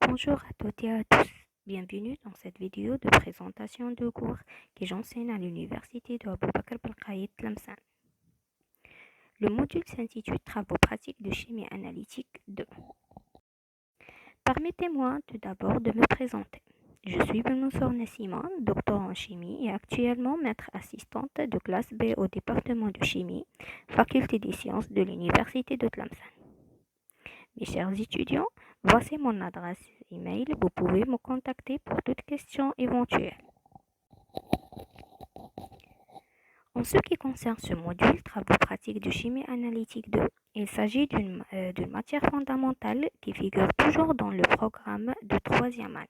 Bonjour à toutes et à tous. Bienvenue dans cette vidéo de présentation de cours que j'enseigne à l'université de Abu Bakr Belkhaït Tlemcen. Le module s'intitule Travaux pratiques de chimie analytique 2. Permettez-moi tout d'abord de me présenter. Je suis Benusor Nassima, docteur en chimie et actuellement maître assistante de classe B au département de chimie, faculté des sciences de l'université de Tlemcen. Mes chers étudiants, voici mon adresse email. Vous pouvez me contacter pour toute question éventuelle. En ce qui concerne ce module, travaux pratiques de chimie analytique 2, il s'agit d'une matière fondamentale qui figure toujours dans le programme de troisième année.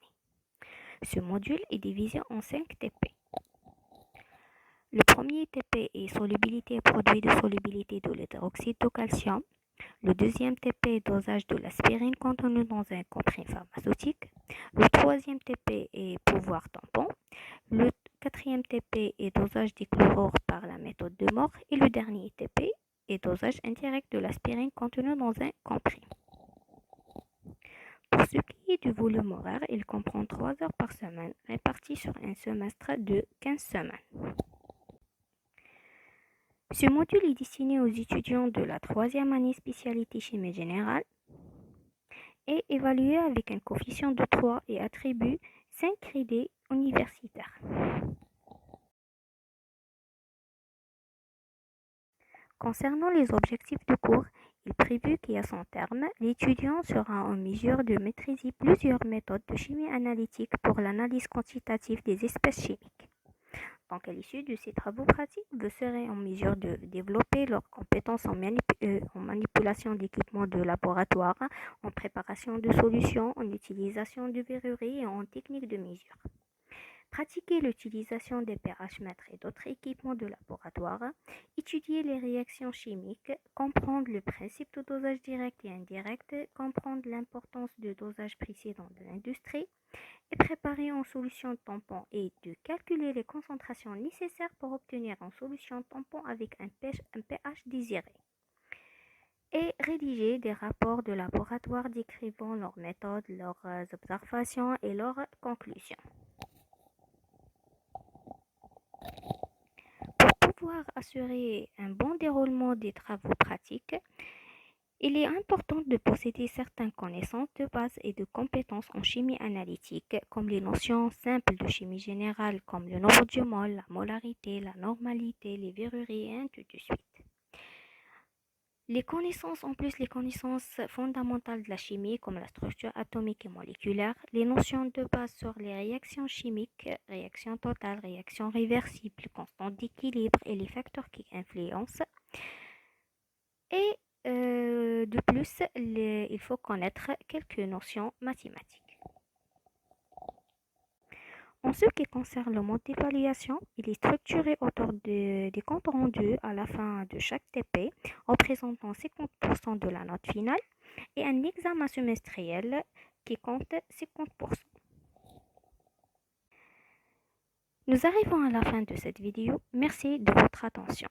Ce module est divisé en 5 TP. Le premier TP est solubilité et produit de solubilité de l'hydroxyde de calcium. Le deuxième TP est dosage de l'aspirine contenue dans un comprimé pharmaceutique. Le troisième TP est pouvoir tampon. Le quatrième TP est dosage des chlorures par la méthode de Mohr. Et le dernier TP est dosage indirect de l'aspirine contenue dans un comprimé. Pour ce qui est du volume horaire, il comprend 3 heures par semaine, réparties sur un semestre de 15 semaines. Ce module est destiné aux étudiants de la troisième année spécialité chimie générale et évalué avec un coefficient de 3 et attribue 5 crédits universitaires. Concernant les objectifs de cours, il est prévu qu'à son terme, l'étudiant sera en mesure de maîtriser plusieurs méthodes de chimie analytique pour l'analyse quantitative des espèces chimiques. Donc, à l'issue de ces travaux pratiques, vous serez en mesure de développer leurs compétences en manipulation d'équipements de laboratoire, en préparation de solutions, en utilisation de verreries et en technique de mesure. Pratiquer l'utilisation des pH-mètres et d'autres équipements de laboratoire, étudier les réactions chimiques, comprendre le principe de dosage direct et indirect, comprendre l'importance de dosage précédent de l'industrie, et préparer en solution tampon et de calculer les concentrations nécessaires pour obtenir une solution tampon avec un pH désiré. Et rédiger des rapports de laboratoire décrivant leurs méthodes, leurs observations et leurs conclusions. Pour pouvoir assurer un bon déroulement des travaux pratiques, il est important de posséder certaines connaissances de base et de compétences en chimie analytique, comme les notions simples de chimie générale, comme le nombre du mol, la molarité, la normalité, les verreries, et ainsi de suite. Les connaissances fondamentales de la chimie, comme la structure atomique et moléculaire, les notions de base sur les réactions chimiques, réactions totales, réactions réversibles, constantes d'équilibre et les facteurs qui influencent. Et de plus, il faut connaître quelques notions mathématiques. En ce qui concerne le mode d'évaluation, il est structuré autour des comptes rendus à la fin de chaque TP, représentant 50% de la note finale, et un examen semestriel qui compte 50%. Nous arrivons à la fin de cette vidéo. Merci de votre attention.